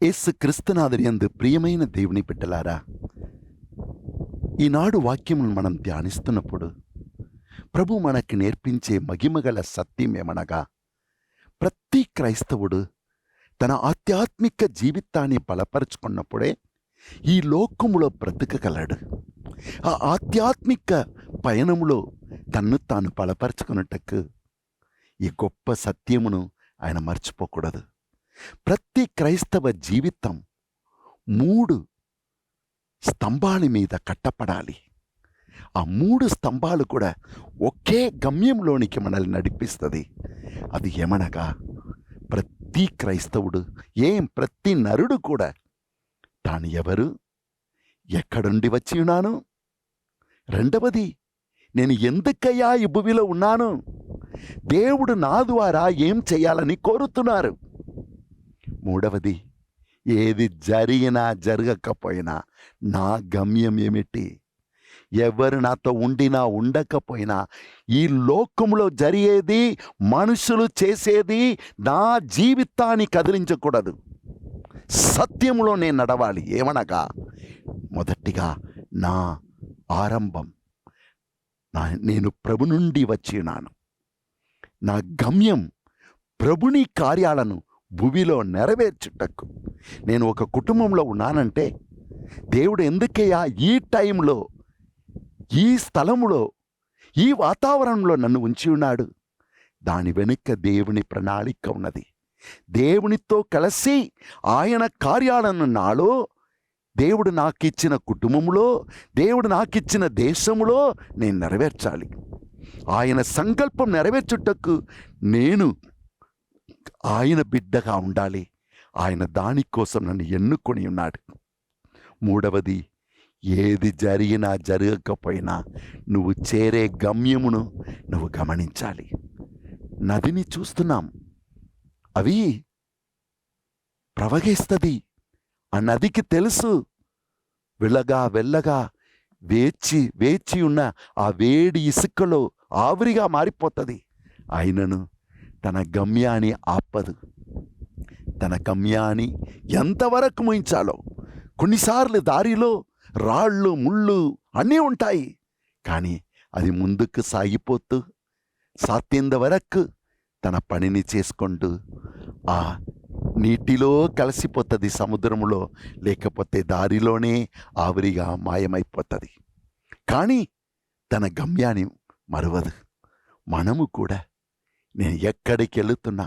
యేసు క్రీస్తునాథుని యందు ప్రియమైన దేవుని బిడ్డలారా, ఈనాడు వాక్యమును మనం ధ్యానిస్తున్నప్పుడు ప్రభు మనకి నేర్పించే మహిమగల సత్యం ఏమనగా, ప్రతి క్రైస్తవుడు తన ఆధ్యాత్మిక జీవితాన్ని బలపరుచుకున్నప్పుడే ఈ లోకములో బ్రతకగలడు. ఆ ఆధ్యాత్మిక పయనములో తన్ను తాను బలపరుచుకున్నట్టుకు ఈ గొప్ప సత్యమును ఆయన మర్చిపోకూడదు. ప్రతి క్రైస్తవ జీవితం 3 స్తంభాల మీద కట్టపడాలి. ఆ 3 స్తంభాలు కూడా ఒకే గమ్యంలోనికి మనల్ని నడిపిస్తుంది. అది ఏమనగా, ప్రతి క్రైస్తవుడు ప్రతి నరుడు కూడా తాను ఎవరు, ఎక్కడుండి వచ్చి ఉన్నాను, రెండవది నేను ఎందుకయ్యా ఈ భూమిలో ఉన్నాను, దేవుడు నా ద్వారా ఏం చేయాలని కోరుతున్నారు, మూడవది ఏది జరిగినా జరగకపోయినా నా గమ్యం ఏమిటి, ఎవరు నాతో ఉండినా ఉండకపోయినా ఈ లోకంలో జరిగేది, మనుషులు చేసేది నా జీవితాన్ని కదిలించకూడదు. సత్యంలో నేను నడవాలి. ఏమనగా, మొదటిగా నా ఆరంభం నేను ప్రభు నుండి వచ్చి ఉన్నాను. నా గమ్యం ప్రభుని కార్యాలను భూమిలో నెరవేర్చుటకు. నేను ఒక కుటుంబంలో ఉన్నానంటే దేవుడు ఎందుకయ్యా ఈ టైంలో, ఈ స్థలములో, ఈ వాతావరణంలో నన్ను ఉంచి ఉన్నాడు? దాని వెనుక దేవుని ప్రణాళిక ఉన్నది. దేవునితో కలిసి ఆయన కార్యాలను నాలో, దేవుడు నాకిచ్చిన కుటుంబంలో, దేవుడు నాకిచ్చిన దేశంలో నేను నెరవేర్చాలి. ఆయన సంకల్పం నెరవేర్చుటకు నేను ఆయన బిడ్డగా ఉండాలి. ఆయన దానికోసం నన్ను ఎన్నుకొని ఉన్నాడు. మూడవది, ఏది జరిగినా జరగకపోయినా నువ్వు చేరే గమ్యమును నువ్వు గమనించాలి. నదిని చూస్తున్నాం, అవి ప్రవహిస్తుంది. ఆ నదికి తెలుసు, వెళ్ళగా వేచి ఉన్న ఆ వేడి ఇసుకలో ఆవిరిగా మారిపోతుంది. అయినను తన గమ్యాన్ని ఆపదు. తన గమ్యాన్ని ఎంతవరకు ముయించాలో. కొన్నిసార్లు దారిలో రాళ్ళు, ముళ్ళు అన్నీ ఉంటాయి, కానీ అది ముందుకు సాగిపోతూ సాధ్యంత వరకు తన పనిని చేసుకుంటూ ఆ నీటిలో కలిసిపోతుంది, సముద్రంలో, లేకపోతే దారిలోనే ఆవిరిగా మాయమైపోతుంది. కానీ తన గమ్యాన్ని మరువదు. మనము కూడా, నేను ఎక్కడికి వెళుతున్నా,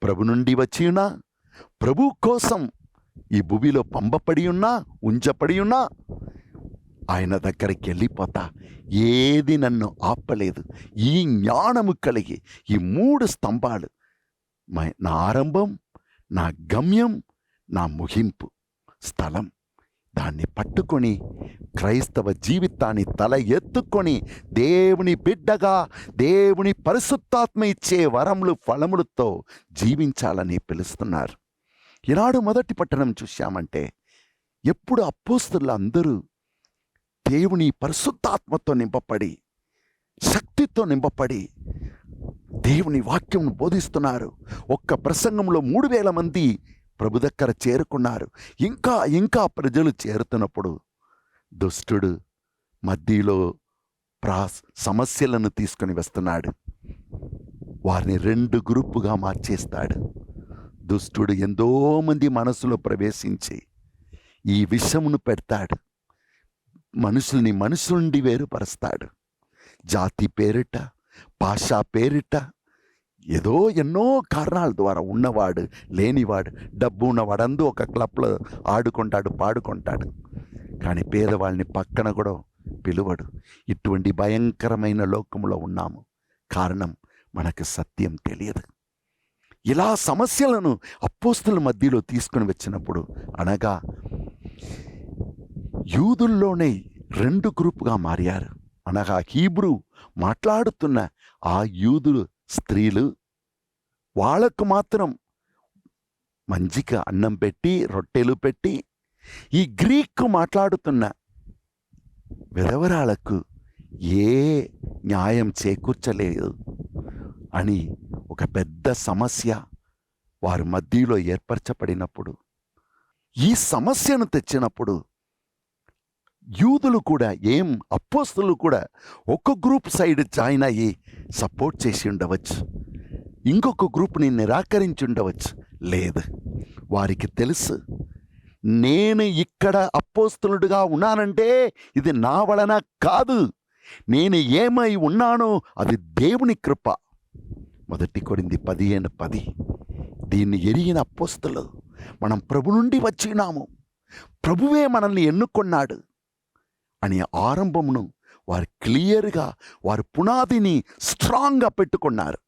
ప్రభు నుండి వచ్చి ఉన్నా, ప్రభు కోసం ఈ భూమిలో పంపబడి ఉన్నా, ఉంచబడి ఉన్నా, ఆయన దగ్గరికి వెళ్ళిపోతా. ఏది నన్ను ఆపలేదు. ఈ జ్ఞానము కలిగి ఈ 3 స్తంభాలు, నా ఆరంభం, నా గమ్యం, నా ముగింపు స్థలం, దాన్ని పట్టుకొని క్రైస్తవ జీవితాన్ని తల ఎత్తుకొని దేవుని బిడ్డగా, దేవుని పరిశుద్ధాత్మ ఇచ్చే వరములు, ఫలములతో జీవించాలని పిలుస్తున్నారు. ఈనాడు మొదటి పట్టణం చూశామంటే, ఎప్పుడు అపోస్తలులు అందరూ దేవుని పరిశుద్ధాత్మతో నింపబడి, శక్తితో నింపబడి దేవుని వాక్యం బోధిస్తున్నారు. ఒక్క ప్రసంగంలో 3000 మంది ప్రభు దగ్గర చేరుకున్నారు. ఇంకా ప్రజలు చేరుతున్నప్పుడు దుష్టుడు మధ్యలో సమస్యలను తీసుకొని వస్తున్నాడు. వారిని 2 గ్రూపుగా మార్చేస్తాడు. దుష్టుడు ఎంతో మంది మనసులో ప్రవేశించి ఈ విషమును పెడతాడు. మనుషుల్ని మనుషులుండి వేరుపరుస్తాడు. జాతి పేరిట, భాష పేరిట, ఎన్నో కారణాల ద్వారా ఉన్నవాడు, లేనివాడు, డబ్బు ఉన్నవాడందు ఒక క్లబ్లో ఆడుకుంటాడు, పాడుకుంటాడు, కానీ పేదవాళ్ళని పక్కన కూడా పిలువడు. ఇటువంటి భయంకరమైన లోకంలో ఉన్నాము. కారణం, మనకు సత్యం తెలియదు. ఇలా సమస్యలను అపోస్తలుల మధ్యలో తీసుకుని వచ్చినప్పుడు, అనగా యూదుల్లోనే 2 గ్రూపుగా మారారు. అనగా హీబ్రూ మాట్లాడుతున్న ఆ యూదులు స్త్రీలు, వాళ్ళకు మాత్రం మంచిగా అన్నం పెట్టి, రొట్టెలు పెట్టి, ఈ గ్రీకు మాట్లాడుతున్న విధవరాలకు ఏ న్యాయం చేకూర్చలేదు అని ఒక పెద్ద సమస్య వారి మధ్యలో ఏర్పరచబడినప్పుడు ఈ సమస్యను తెచ్చినప్పుడు యూదులు కూడా అపోస్తలు కూడా ఒక గ్రూప్ సైడ్ జాయిన్ అయ్యి సపోర్ట్ చేసి ఉండవచ్చు, ఇంకొక గ్రూప్ని నిరాకరించి ఉండవచ్చు. లేదు, వారికి తెలుసు, నేను ఇక్కడ అపోస్తలుడిగా ఉన్నానంటే ఇది నా వలన కాదు, నేను ఏమై ఉన్నానో అది దేవుని కృప. 1 కొరింథీ 15:10. దీన్ని ఎరిగిన అపోస్తలు మనం ప్రభు నుండి వచ్చినాము, ప్రభువే మనల్ని ఎన్నుకొన్నాడు అని ఆరంభమును వారు క్లియర్గా వారి పునాదిని స్ట్రాంగ్గా పెట్టుకున్నారు.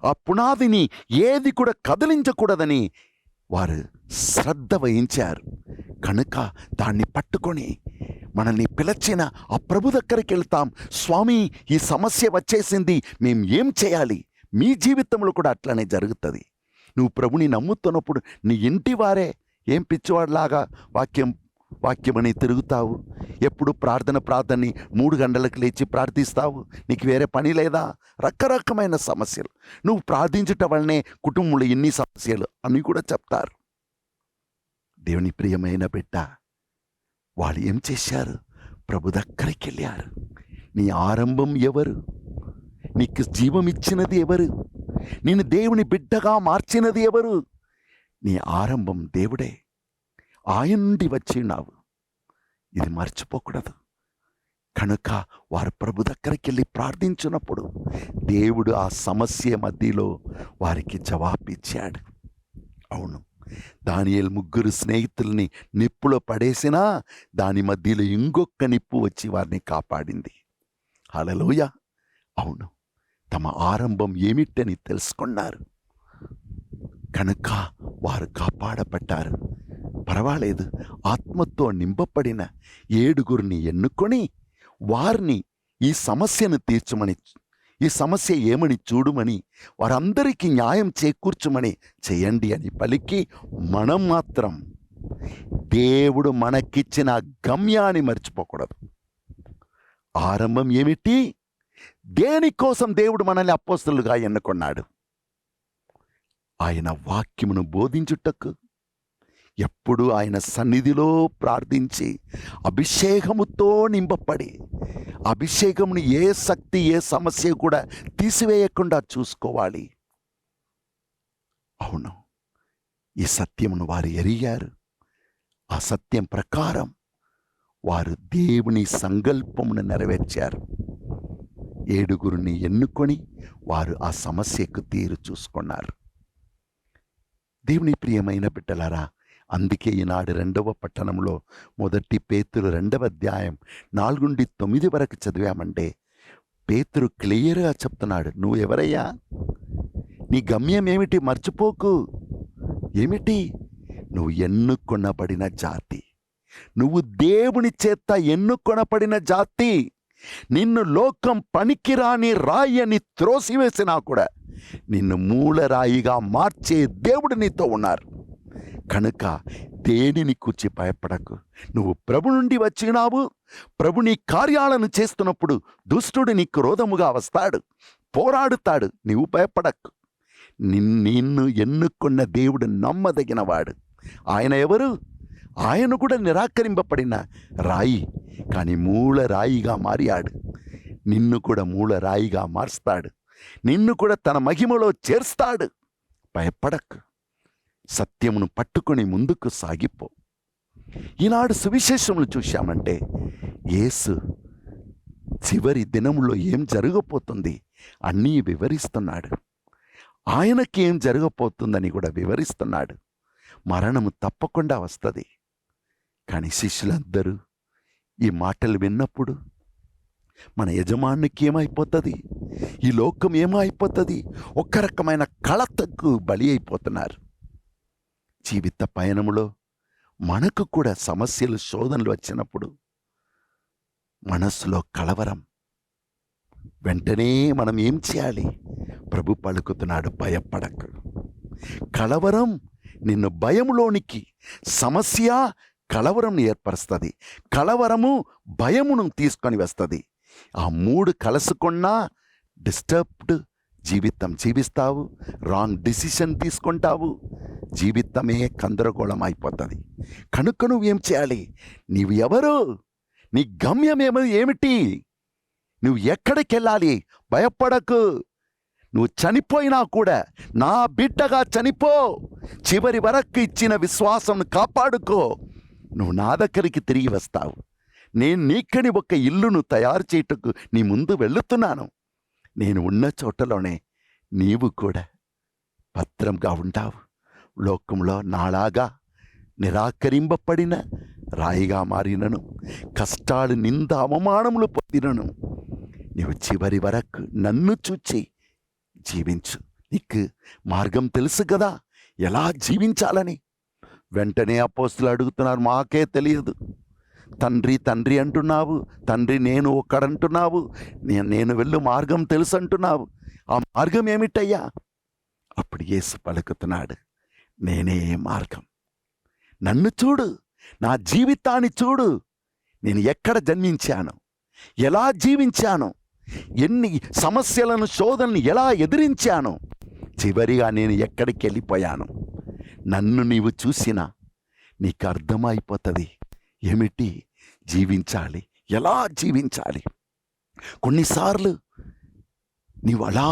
ఆ పునాదిని ఏది కూడా కదిలించకూడదని వారు శ్రద్ధ వహించారు. కనుక దాన్ని పట్టుకొని మనల్ని పిలిచిన ఆ ప్రభు దగ్గరికి వెళ్తాం. స్వామి, ఈ సమస్య వచ్చేసింది, మేము ఏం చేయాలి? మీ జీవితంలో కూడా అట్లనే జరుగుతుంది. నువ్వు ప్రభుని నమ్ముతున్నప్పుడు నీ ఇంటి వారే ఏం పిచ్చివాడిలాగా వాక్యమని తిరుగుతావు, ఎప్పుడు ప్రార్థనని 3 గంటలకు లేచి ప్రార్థిస్తావు, నీకు వేరే పని లేదా? రకరకమైన సమస్యలు, నువ్వు ప్రార్థించటం వల్లనే కుటుంబంలో ఎన్ని సమస్యలు అని కూడా చెప్తారు. దేవుని ప్రియమైన బిడ్డ, వాళ్ళు ఏం చేశారు? ప్రభు దగ్గరికి వెళ్ళారు. నీ ఆరంభం ఎవరు? నీకు జీవం ఇచ్చినది ఎవరు? నేను దేవుని బిడ్డగా మార్చినది ఎవరు? నీ ఆరంభం దేవుడే, ఆయన నుండి వచ్చినావు, ఇది మర్చిపోకూడదు. కనుక వారు ప్రభు దగ్గరికి వెళ్ళి ప్రార్థించినప్పుడు దేవుడు ఆ సమస్య మధ్యలో వారికి జవాబిచ్చాడు. అవును, దానియేలు 3 స్నేహితుల్ని నిప్పులో పడేసినా దాని మధ్యలో ఇంకొక నిప్పు వచ్చి వారిని కాపాడింది. హల్లెలూయా. అవును, తమ ఆరంభం ఏమిటని తెలుసుకున్నారు కనుక వారు కాపాడబడ్డారు. పర్వాలేదు, ఆత్మతో నింపబడిన 7 ఎన్నుకొని వారిని ఈ సమస్యను తీర్చమని, ఈ సమస్య ఏమని చూడమని, వారందరికీ న్యాయం చేకూర్చమని చేయండి అని పలికి, మనం మాత్రం దేవుడు మనకిచ్చిన గమ్యాన్ని మర్చిపోకూడదు. ఆరంభం ఏమిటి? దేనికోసం దేవుడు మనల్ని అపోస్తలుగా ఎన్నుకున్నాడు? ఆయన వాక్యమును బోధించుటకు, ఎప్పుడు ఆయన సన్నిధిలో ప్రార్థించి అభిషేకముతో నింపబడి, అభిషేకమును ఏ శక్తి ఏ సమస్య కూడా తీసివేయకుండా చూసుకోవాలి. అవును, ఈ సత్యమును వారు ఎరిగారు. ఆ సత్యం ప్రకారం వారు దేవుని సంకల్పమును నెరవేర్చారు. 7 ఎన్నుకొని వారు ఆ సమస్యకు తీరు చూసుకున్నారు. దేవుని ప్రియమైన బిడ్డలారా, అందుకే ఈనాడు 2వ పట్టణంలో 1 పేతురు 2వ అధ్యాయం 4 నుండి 9 వరకు చదివామంటే పేతురు క్లియర్గా చెప్తున్నాడు, నువ్వు ఎవరయ్యా? నీ గమ్యం ఏమిటి? మర్చిపోకు. ఏమిటి? నువ్వు ఎన్నుకొనబడిన జాతి, నువ్వు దేవుని చేత ఎన్నుకొనబడిన జాతి. నిన్ను లోకం పనికిరాని రాయి అని త్రోసివేసినా కూడా నిన్ను మూలరాయిగా మార్చే దేవుడు నీతో ఉన్నారు. కనుక దేనిని కూర్చి భయపడకు. నువ్వు ప్రభు నుండి వచ్చినావు. ప్రభు నీ కార్యాలను చేస్తున్నప్పుడు దుష్టుడు నీకు క్రోధముగా వస్తాడు, పోరాడుతాడు. నీవు భయపడకు. నిన్ను ఎన్నుకున్న దేవుడు నమ్మదగినవాడు. ఆయన ఎవరు? ఆయన కూడా నిరాకరింపబడిన రాయి, కానీ మూల రాయిగా మారాడు. నిన్ను కూడా మూల రాయిగా మారుస్తాడు. నిన్ను కూడా తన మహిమలో చేర్స్తాడు. భయపడకు. సత్యమును పట్టుకొని ముందుకు సాగిపో. ఈనాడు సువిశేషములు చూశామంటే యేసు చివరి దినములో ఏం జరగబోతుంది అన్నీ వివరిస్తున్నాడు. ఆయనకి ఏం జరగబోతుందని కూడా వివరిస్తున్నాడు. మరణము తప్పకుండా వస్తుంది. కానీ శిష్యులందరూ ఈ మాటలు విన్నప్పుడు మన యజమానికి ఏమైపోతుంది, ఈ లోకం ఏమైపోతుంది, ఒక రకమైన కలతకు బలి అయిపోతున్నారు. జీవిత పయనములో మనకు కూడా సమస్యలు శోధనలు వచ్చినప్పుడు మనస్సులో కలవరం. వెంటనే మనం ఏం చేయాలి? ప్రభు పలుకుతున్నాడు, భయపడకు. కలవరం నిన్ను భయములోనికి, సమస్య కలవరం ఏర్పరుస్తుంది. కలవరము భయమును తీసుకొని వస్తుంది. ఆ 3 కలుసుకున్నా డిస్టర్బ్డ్ జీవితం జీవిస్తావు, రాంగ్ డిసిషన్ తీసుకుంటావు, జీవితమే గందరగోళం అయిపోతుంది. కనుక నువ్వేం చేయాలి? నీవు ఎవరు? నీ గమ్యం ఏమిటి? నువ్వు ఎక్కడికి వెళ్ళాలి? భయపడకు. నువ్వు చనిపోయినా కూడా నా బిడ్డగా చనిపో. చివరి వరకు ఇచ్చిన విశ్వాసం కాపాడుకో. నువ్వు నా దగ్గరికి తిరిగి వస్తావు. నేను నీకని ఒక ఇల్లును తయారు చేయుటకు నీ ముందు వెళుతున్నాను. నేను ఉన్న చోటలోనే నీవు కూడా భద్రంగా ఉంటావు. లోకంలో నాలాగా నిరాకరింపబడిన రాయిగా మారినను, కష్టాలు, నింద, అవమానములు పొందినను, నీవు చివరి వరకు నన్ను చూచి జీవించు. నీకు మార్గం తెలుసు కదా ఎలా జీవించాలని. వెంటనే అపోస్తులు అడుగుతున్నారు, మాకే తెలియదు. తండ్రి తండ్రి అంటున్నావు, తండ్రి నేను ఒక్కడంటున్నావు, నేను వెళ్ళు మార్గం తెలుసు అంటున్నావు. ఆ మార్గం ఏమిటయ్యా? అప్పుడు యేసు పలుకుతున్నాడు, నేనే మార్గం. నన్ను చూడు, నా జీవితాన్ని చూడు. నేను ఎక్కడ జన్మించాను, ఎలా జీవించాను, ఎన్ని సమస్యలను, శోధనని ఎలా ఎదిరించాను, చివరిగా నేను ఎక్కడికి వెళ్ళిపోయాను. నన్ను నీవు చూసినా నీకు అర్థమైపోతుంది ఏమిటి జీవించాలి, ఎలా జీవించాలి. కొన్నిసార్లు నీవు అలా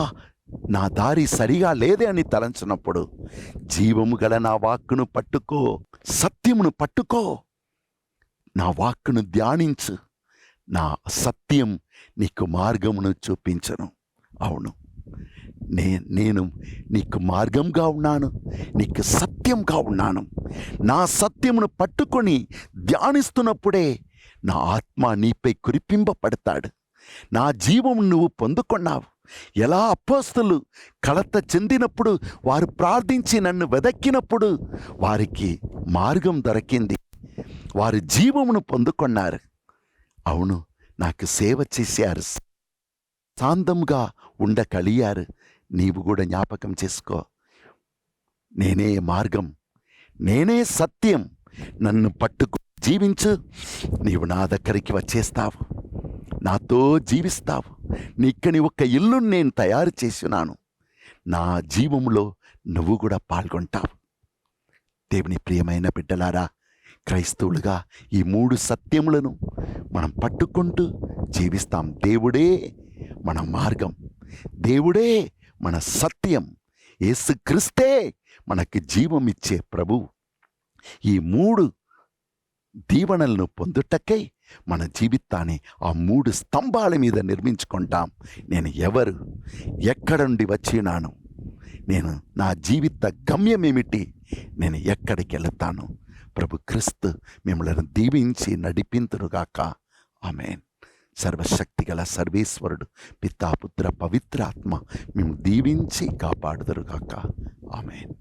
నా దారి సరిగా లేదే అని తలంచినప్పుడు జీవము గల నా వాక్కును పట్టుకో, సత్యమును పట్టుకో, నా వాక్కును ధ్యానించు. నా సత్యం నీకు మార్గమును చూపించను. అవును, నేను నీకు మార్గంగా ఉన్నాను, నీకు సత్యంగా ఉన్నాను. నా సత్యమును పట్టుకొని ధ్యానిస్తున్నప్పుడే నా ఆత్మ నీపై కురిపింపబడతాడు. నా జీవం నువ్వు పొందుకున్నావు. ఎలా అపోస్తలు కలత చెందినప్పుడు, వారు ప్రార్థించి నన్ను వెదక్కినప్పుడు వారికి మార్గం దొరికింది, వారి జీవమును పొందుకున్నారు. అవును, నాకు సేవ చేశారు, శాంతంగా ఉండగలిగారు. నీవు కూడా జ్ఞాపకం చేసుకో, నేనే మార్గం, నేనే సత్యం. నన్ను పట్టుకు జీవించు, నీవు నా దగ్గరికి వచ్చేస్తావు, నాతో జీవిస్తావు. నీకని ఒక ఇల్లు నేను తయారు చేసినాను. నా జీవంలో నువ్వు కూడా పాల్గొంటావు. దేవుని ప్రియమైన బిడ్డలారా, క్రైస్తవులుగా ఈ 3 సత్యములను మనం పట్టుకుంటూ జీవిస్తాం. దేవుడే మన మార్గం, దేవుడే మన సత్యం, యేసుక్రీస్తే మనకి జీవం ఇచ్చే ప్రభు. ఈ 3 దీవెనలను పొందుటకై మన జీవితాన్ని ఆ 3 స్తంభాల మీద నిర్మించుకుంటాం. నేను ఎవరు, ఎక్కడ నుండి వచ్చినాను, నేను నా జీవిత గమ్యం ఏమిటి, నేను ఎక్కడికి వెళతాను. ప్రభు క్రీస్తు మిమ్మల్ని దీవించి నడిపింతురుగాక. ఆమేన్. సర్వశక్తిగల సర్వేశ్వరుడు పితా, పుత్ర, పవిత్ర ఆత్మ మేము దీవించి కాపాడుదురుగాక. ఆమేన్.